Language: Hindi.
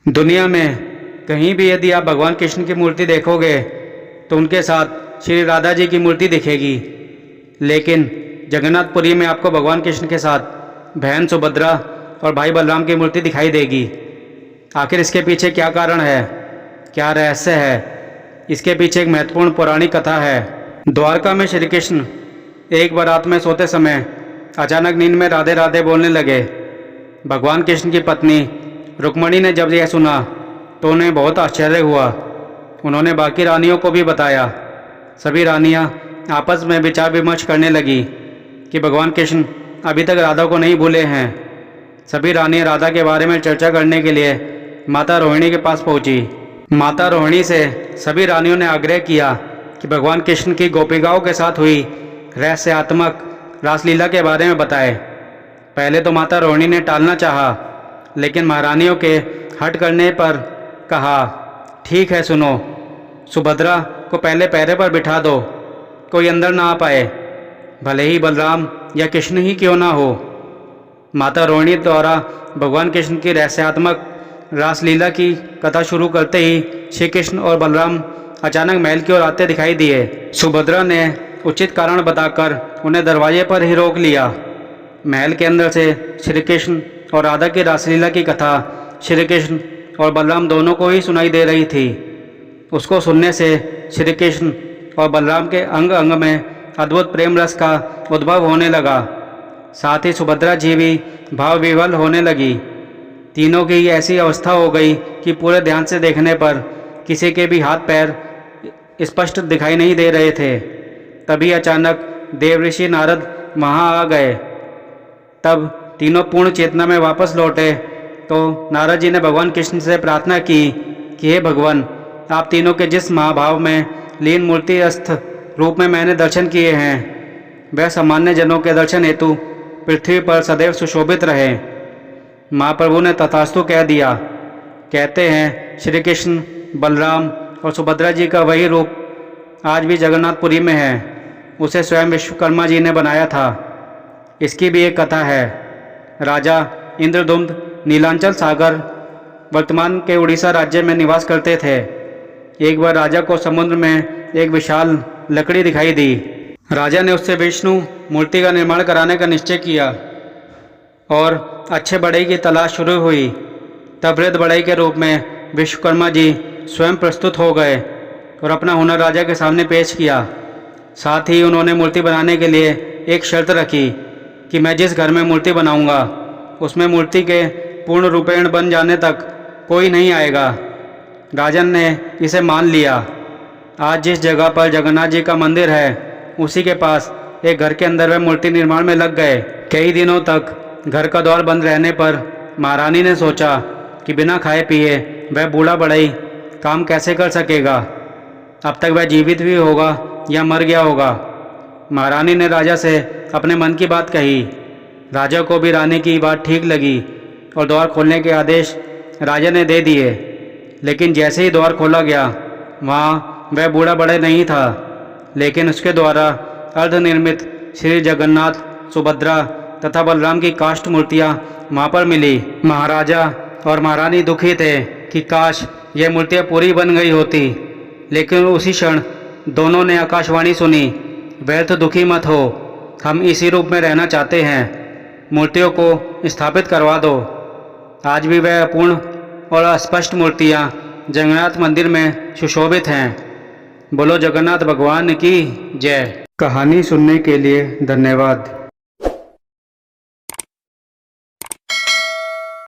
दुनिया में कहीं भी यदि आप भगवान कृष्ण की मूर्ति देखोगे तो उनके साथ श्री राधा जी की मूर्ति दिखेगी, लेकिन जगन्नाथपुरी में आपको भगवान कृष्ण के साथ बहन सुभद्रा और भाई बलराम की मूर्ति दिखाई देगी। आखिर इसके पीछे क्या कारण है, क्या रहस्य है? इसके पीछे एक महत्वपूर्ण पौराणिक कथा है। द्वारका में श्री कृष्ण एक बार रात में सोते समय अचानक नींद में राधे राधे बोलने लगे। भगवान कृष्ण की पत्नी रुक्मणी ने जब यह सुना तो उन्हें बहुत आश्चर्य हुआ। उन्होंने बाकी रानियों को भी बताया। सभी रानियां आपस में विचार विमर्श करने लगी कि भगवान कृष्ण अभी तक राधा को नहीं भूले हैं। सभी रानियां राधा के बारे में चर्चा करने के लिए माता रोहिणी के पास पहुंची। माता रोहिणी से सभी रानियों ने आग्रह किया कि भगवान कृष्ण की गोपिकाओं के साथ हुई रहस्यात्मक रासलीला के बारे में बताए। पहले तो माता रोहिणी ने टालना चाहा, लेकिन महारानियों के हट करने पर कहा, ठीक है सुनो, सुभद्रा को पहले पैरे पर बिठा दो, कोई अंदर ना आ पाए, भले ही बलराम या कृष्ण ही क्यों ना हो। माता रोहिणी द्वारा भगवान कृष्ण की रहस्यात्मक रासलीला की कथा शुरू करते ही श्री कृष्ण और बलराम अचानक महल की ओर आते दिखाई दिए। सुभद्रा ने उचित कारण बताकर उन्हें दरवाजे पर ही रोक लिया। महल के अंदर से श्री कृष्ण और राधा की रासलीला की कथा श्री कृष्ण और बलराम दोनों को ही सुनाई दे रही थी। उसको सुनने से श्री कृष्ण और बलराम के अंग अंग में अद्भुत प्रेम रस का उद्भव होने लगा। साथ ही सुभद्रा जी भी भाव विह्वल होने लगी। तीनों की ऐसी अवस्था हो गई कि पूरे ध्यान से देखने पर किसी के भी हाथ पैर स्पष्ट दिखाई नहीं दे रहे थे। तभी अचानक देवऋषि नारद वहाँ आ गए। तब तीनों पूर्ण चेतना में वापस लौटे तो नारद जी ने भगवान कृष्ण से प्रार्थना की कि हे भगवान, आप तीनों के जिस महाभाव में लीन मूर्तिस्थ रूप में मैंने दर्शन किए हैं, वह सामान्य जनों के दर्शन हेतु पृथ्वी पर सदैव सुशोभित रहे। महाप्रभु ने तथास्तु कह दिया। कहते हैं श्री कृष्ण, बलराम और सुभद्रा जी का वही रूप आज भी जगन्नाथपुरी में है। उसे स्वयं विश्वकर्मा जी ने बनाया था। इसकी भी एक कथा है। राजा इंद्रदुम्न नीलांचल सागर वर्तमान के उड़ीसा राज्य में निवास करते थे। एक बार राजा को समुद्र में एक विशाल लकड़ी दिखाई दी। राजा ने उससे विष्णु मूर्ति का निर्माण कराने का निश्चय किया और अच्छे बढ़ई की तलाश शुरू हुई। तब वृद्ध बढ़ई के रूप में विश्वकर्मा जी स्वयं प्रस्तुत हो गए और अपना हुनर राजा के सामने पेश किया। साथ ही उन्होंने मूर्ति बनाने के लिए एक शर्त रखी कि मैं जिस घर में मूर्ति बनाऊंगा उसमें मूर्ति के पूर्ण रूपेण बन जाने तक कोई नहीं आएगा। राजन ने इसे मान लिया। आज जिस जगह पर जगन्नाथ जी का मंदिर है उसी के पास एक घर के अंदर वह मूर्ति निर्माण में लग गए। कई दिनों तक घर का द्वार बंद रहने पर महारानी ने सोचा कि बिना खाए पिए वह बूढ़ा बढ़ई काम कैसे कर सकेगा। अब तक वह जीवित भी होगा या मर गया होगा। महारानी ने राजा से अपने मन की बात कही। राजा को भी रानी की बात ठीक लगी और द्वार खोलने के आदेश राजा ने दे दिए। लेकिन जैसे ही द्वार खोला गया वहाँ वह बूढ़ा बढ़ई नहीं था, लेकिन उसके द्वारा अर्धनिर्मित श्री जगन्नाथ, सुभद्रा तथा बलराम की काष्ठ मूर्तियाँ वहाँ पर मिली। महाराजा और महारानी दुखी थे कि काश ये मूर्तियाँ पूरी बन गई होती, लेकिन उसी क्षण दोनों ने आकाशवाणी सुनी, व्यर्थ दुखी मत हो, हम इसी रूप में रहना चाहते हैं, मूर्तियों को स्थापित करवा दो। आज भी वह अपूर्ण और अस्पष्ट मूर्तियाँ जगन्नाथ मंदिर में सुशोभित हैं। बोलो जगन्नाथ भगवान की जय। कहानी सुनने के लिए धन्यवाद।